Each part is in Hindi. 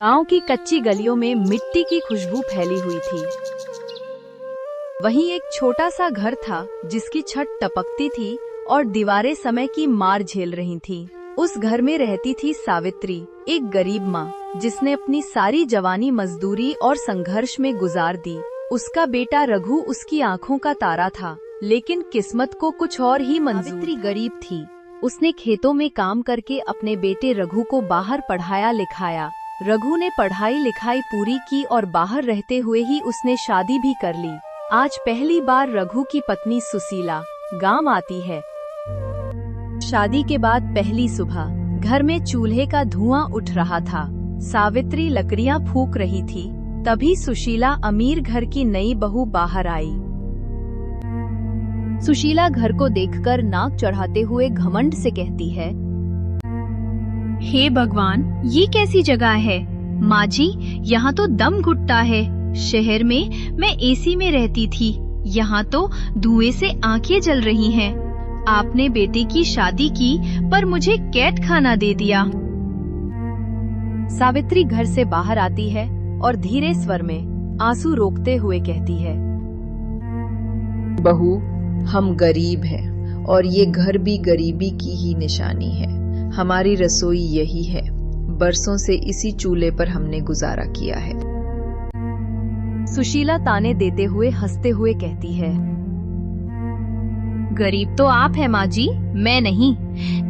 गांव की कच्ची गलियों में मिट्टी की खुशबू फैली हुई थी। वहीं एक छोटा सा घर था जिसकी छत टपकती थी और दीवारें समय की मार झेल रही थीं। उस घर में रहती थी सावित्री, एक गरीब माँ जिसने अपनी सारी जवानी मजदूरी और संघर्ष में गुजार दी। उसका बेटा रघु उसकी आंखों का तारा था, लेकिन किस्मत को कुछ और ही मंजूर। सावित्री गरीब थी। उसने खेतों में काम करके अपने बेटे रघु को बाहर पढ़ाया लिखाया। रघु ने पढ़ाई लिखाई पूरी की और बाहर रहते हुए ही उसने शादी भी कर ली। आज पहली बार रघु की पत्नी सुशीला गांव आती है। शादी के बाद पहली सुबह घर में चूल्हे का धुआं उठ रहा था। सावित्री लकड़ियां फूंक रही थी, तभी सुशीला अमीर घर की नई बहू बाहर आई। सुशीला घर को देखकर नाक चढ़ाते हुए घमंड से कहती है, हे भगवान, ये कैसी जगह है? माँ जी, यहाँ तो दम घुटता है। शहर में मैं एसी में रहती थी, यहाँ तो धुएं से आंखें जल रही हैं। आपने बेटे की शादी की पर मुझे कैद खाना दे दिया। सावित्री घर से बाहर आती है और धीरे स्वर में आंसू रोकते हुए कहती है, बहू, हम गरीब हैं और ये घर भी गरीबी की ही निशानी है। हमारी रसोई यही है। बरसों से इसी चूल्हे पर हमने गुजारा किया है। सुशीला ताने देते हुए हंसते हुए कहती है, गरीब तो आप हैं माँ जी, मैं नहीं।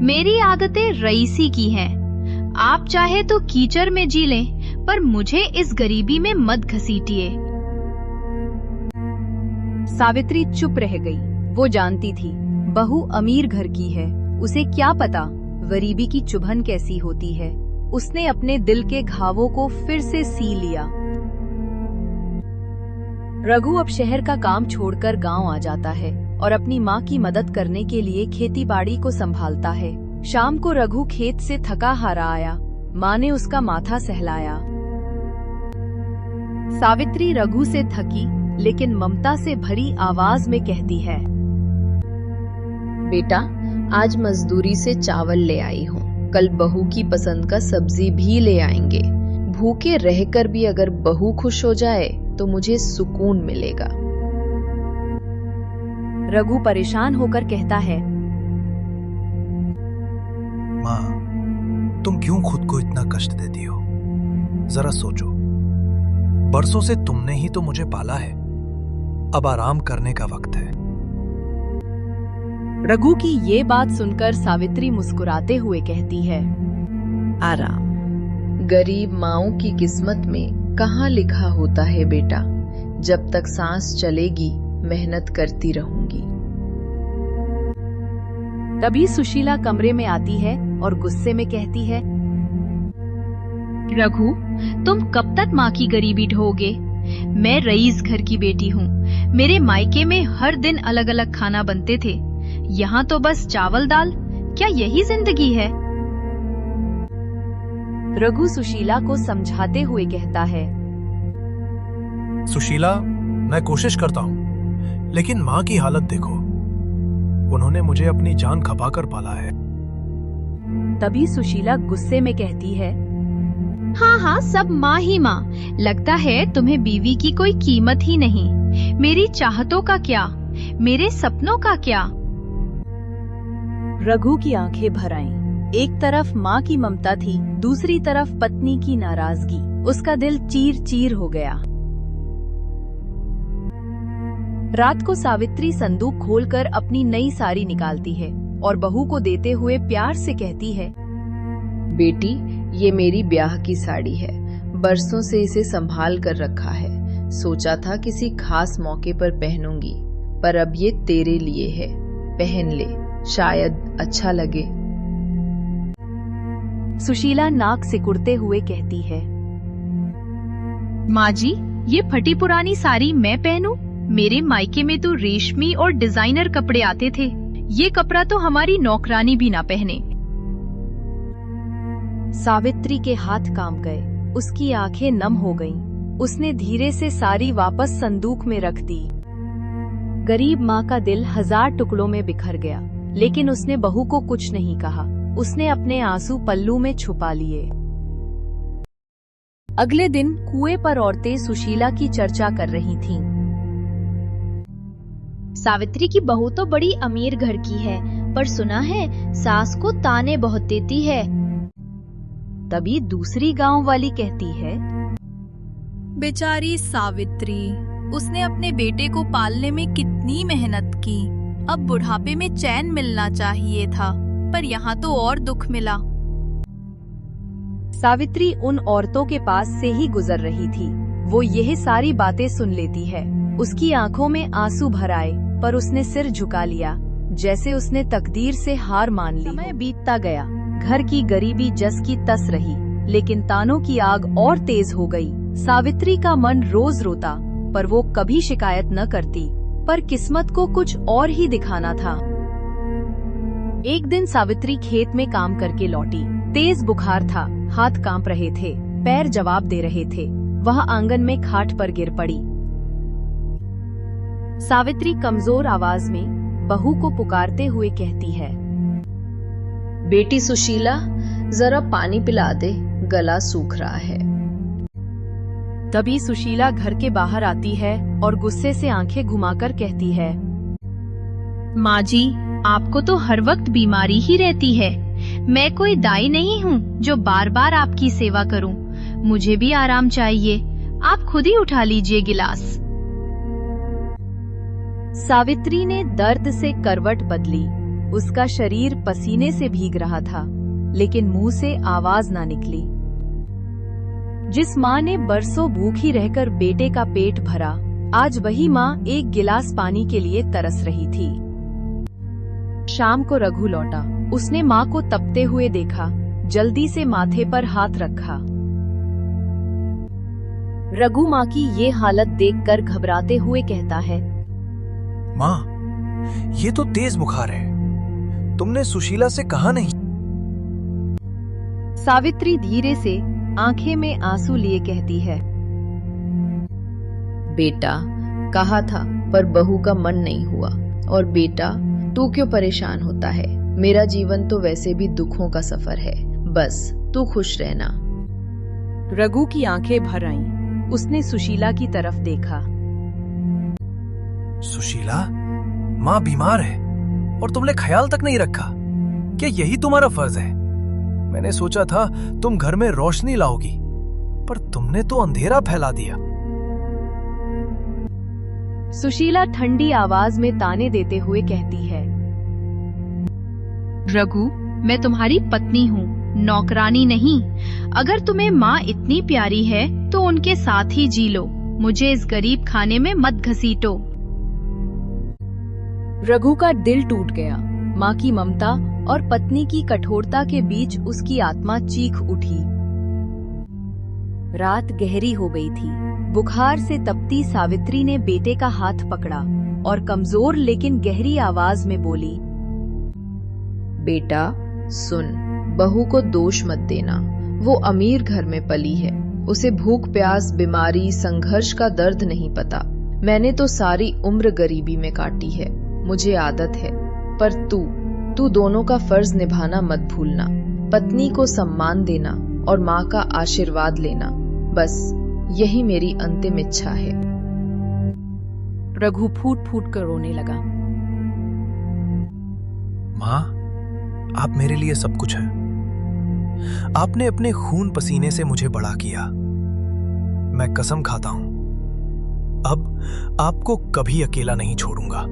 मेरी आदतें रईसी की हैं। आप चाहे तो कीचड़ में जी लें, पर मुझे इस गरीबी में मत घसीटिए। सावित्री चुप रह गई। वो जानती थी बहू अमीर घर की है, उसे क्या पता गरीबी की चुभन कैसी होती है। उसने अपने दिल के घावों को फिर से सी लिया। रघु अब शहर का काम छोड़कर गांव आ जाता है और अपनी माँ की मदद करने के लिए खेतीबाड़ी को संभालता है। शाम को रघु खेत से थका हारा आया। माँ ने उसका माथा सहलाया। सावित्री रघु से थकी लेकिन ममता से भरी आवाज में कहती है, बेटा, आज मजदूरी से चावल ले आई हूँ। कल बहू की पसंद का सब्जी भी ले आएंगे। भूखे रहकर भी अगर बहू खुश हो जाए तो मुझे सुकून मिलेगा। रघु परेशान होकर कहता है, माँ, तुम क्यों खुद को इतना कष्ट देती हो? जरा सोचो, बरसों से तुमने ही तो मुझे पाला है। अब आराम करने का वक्त है। रघु की ये बात सुनकर सावित्री मुस्कुराते हुए कहती है, आराम गरीब माँओं की किस्मत में कहाँ लिखा होता है बेटा। जब तक सांस चलेगी मेहनत करती रहूंगी। तभी सुशीला कमरे में आती है और गुस्से में कहती है, रघु, तुम कब तक माँ की गरीबी ढोगे? मैं रईस घर की बेटी हूँ। मेरे मायके में हर दिन अलग अलग खाना बनते थे, यहाँ तो बस चावल दाल। क्या यही जिंदगी है? रघु सुशीला को समझाते हुए कहता है, सुशीला, मैं कोशिश करता हूँ, लेकिन माँ की हालत देखो। उन्होंने मुझे अपनी जान खपाकर पाला है। तभी सुशीला गुस्से में कहती है, हाँ हाँ, सब माँ ही माँ। लगता है तुम्हें बीवी की कोई कीमत ही नहीं। मेरी चाहतों का क्या, मेरे सपनों का क्या? रघु की आंखें भर आईं। एक तरफ माँ की ममता थी, दूसरी तरफ पत्नी की नाराजगी। उसका दिल चीर चीर हो गया। रात को सावित्री संदूक खोलकर अपनी नई साड़ी निकालती है और बहू को देते हुए प्यार से कहती है, बेटी, ये मेरी ब्याह की साड़ी है। बरसों से इसे संभाल कर रखा है। सोचा था किसी खास मौके पर पहनूंगी, पर अब ये तेरे लिए है। पहन ले, शायद अच्छा लगे। सुशीला नाक सिकुड़ते हुए कहती है, माँ जी, ये फटी पुरानी साड़ी मैं पहनूं? मेरे मायके में तो रेशमी और डिजाइनर कपड़े आते थे। ये कपड़ा तो हमारी नौकरानी भी ना पहने। सावित्री के हाथ कांप गए। उसकी आंखें नम हो गईं। उसने धीरे से साड़ी वापस संदूक में रख दी। गरीब माँ का दिल 1000 टुकड़ों में बिखर गया, लेकिन उसने बहू को कुछ नहीं कहा। उसने अपने आंसू पल्लू में छुपा लिए। अगले दिन कुएं पर औरतें सुशीला की चर्चा कर रही थीं। सावित्री की बहू तो बड़ी अमीर घर की है, पर सुना है सास को ताने बहुत देती है। तभी दूसरी गांव वाली कहती है, बेचारी सावित्री, उसने अपने बेटे को पालने में कितनी मेहनत की। अब बुढ़ापे में चैन मिलना चाहिए था, पर यहाँ तो और दुख मिला। सावित्री उन औरतों के पास से ही गुजर रही थी। वो यह सारी बातें सुन लेती है। उसकी आंखों में आंसू भर आए, पर उसने सिर झुका लिया, जैसे उसने तकदीर से हार मान ली। समय बीतता गया। घर की गरीबी जस की तस रही, लेकिन तानों की आग और तेज हो गई। सावित्री का मन रोज रोता, पर वो कभी शिकायत न करती। पर किस्मत को कुछ और ही दिखाना था। एक दिन सावित्री खेत में काम करके लौटी। तेज बुखार था, हाथ कांप रहे थे, पैर जवाब दे रहे थे। वह आंगन में खाट पर गिर पड़ी। सावित्री कमजोर आवाज में बहू को पुकारते हुए कहती है, बेटी सुशीला, जरा पानी पिला दे, गला सूख रहा है। तभी सुशीला घर के बाहर आती है और गुस्से से आंखें घुमाकर कहती है, माँ जी, आपको तो हर वक्त बीमारी ही रहती है। मैं कोई दाई नहीं हूँ जो बार बार आपकी सेवा करूँ। मुझे भी आराम चाहिए। आप खुद ही उठा लीजिए गिलास। सावित्री ने दर्द से करवट बदली। उसका शरीर पसीने से भीग रहा था, लेकिन मुंह से आवाज ना निकली। जिस माँ ने बरसों भूखी रहकर बेटे का पेट भरा, आज वही माँ एक गिलास पानी के लिए तरस रही थी। शाम को रघु लौटा। उसने माँ को तपते हुए देखा, जल्दी से माथे पर हाथ रखा। रघु माँ की ये हालत देखकर घबराते हुए कहता है, माँ, ये तो तेज बुखार है। तुमने सुशीला से कहा नहीं? सावित्री धीरे से आंखें में आंसू लिए कहती है, बेटा, कहा था, पर बहू का मन नहीं हुआ। और बेटा, तू क्यों परेशान होता है? मेरा जीवन तो वैसे भी दुखों का सफर है। बस तू खुश रहना। रघु की आंखें भर आईं। उसने सुशीला की तरफ देखा। सुशीला, माँ बीमार है और तुमने ख्याल तक नहीं रखा। क्या यही तुम्हारा फर्ज है? मैंने सोचा था तुम घर में रोशनी लाओगी, पर तुमने तो अंधेरा फैला दिया। सुशीला ठंडी आवाज में ताने देते हुए कहती है, रघु, मैं तुम्हारी पत्नी हूँ, नौकरानी नहीं। अगर तुम्हें माँ इतनी प्यारी है तो उनके साथ ही जी लो। मुझे इस गरीब खाने में मत घसीटो। रघु का दिल टूट गया। माँ की ममता और पत्नी की कठोरता के बीच उसकी आत्मा चीख उठी। रात गहरी हो गई थी। बुखार से तपती सावित्री ने बेटे का हाथ पकड़ा और कमजोर लेकिन गहरी आवाज में बोली, बेटा सुन, बहू को दोष मत देना। वो अमीर घर में पली है। उसे भूख प्यास, बीमारी, संघर्ष का दर्द नहीं पता। मैंने तो सारी उम्र गरीबी में काटी है। मुझे आदत है। पर तू दोनों का फर्ज निभाना मत भूलना। पत्नी को सम्मान देना और माँ का आशीर्वाद लेना, बस यही मेरी अंतिम इच्छा है। रघु फूट फूट कर रोने लगा। माँ, आप मेरे लिए सब कुछ है। आपने अपने खून पसीने से मुझे बड़ा किया। मैं कसम खाता हूं, अब आपको कभी अकेला नहीं छोड़ूंगा।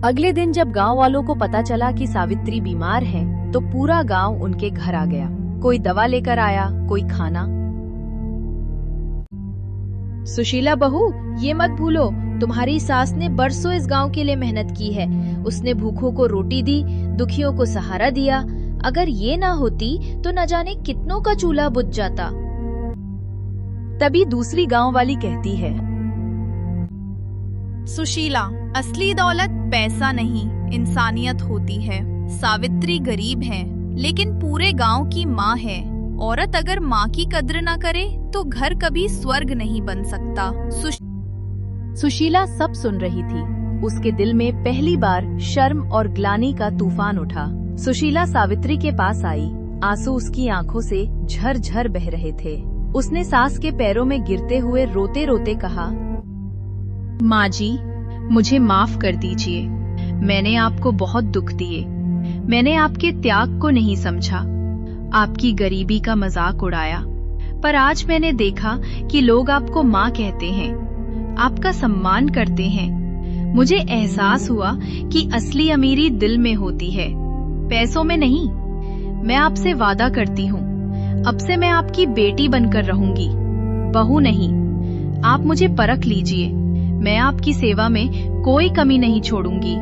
अगले दिन जब गांव वालों को पता चला कि सावित्री बीमार है, तो पूरा गांव उनके घर आ गया। कोई दवा लेकर आया, कोई खाना। सुशीला बहू, ये मत भूलो, तुम्हारी सास ने बरसों इस गांव के लिए मेहनत की है। उसने भूखों को रोटी दी, दुखियों को सहारा दिया। अगर ये ना होती तो न जाने कितनों का चूल्हा बुझ जाता। तभी दूसरी गांव वाली कहती है, सुशीला, असली दौलत पैसा नहीं, इंसानियत होती है। सावित्री गरीब है, लेकिन पूरे गांव की माँ है। औरत अगर माँ की कद्र ना करे तो घर कभी स्वर्ग नहीं बन सकता। सुशीला सब सुन रही थी। उसके दिल में पहली बार शर्म और ग्लानि का तूफान उठा। सुशीला सावित्री के पास आई आंसू उसकी आंखों से झरझर बह रहे थे। उसने सास के पैरों में गिरते हुए रोते रोते कहा, माँ जी, मुझे माफ कर दीजिए। मैंने आपको बहुत दुख दिए। मैंने आपके त्याग को नहीं समझा, आपकी गरीबी का मजाक उड़ाया। पर आज मैंने देखा कि लोग आपको माँ कहते हैं, आपका सम्मान करते हैं। मुझे एहसास हुआ कि असली अमीरी दिल में होती है, पैसों में नहीं। मैं आपसे वादा करती हूँ, अब से मैं आपकी बेटी बनकर रहूंगी, बहू नहीं। आप मुझे परख लीजिए, मैं आपकी सेवा में कोई कमी नहीं छोड़ूंगी।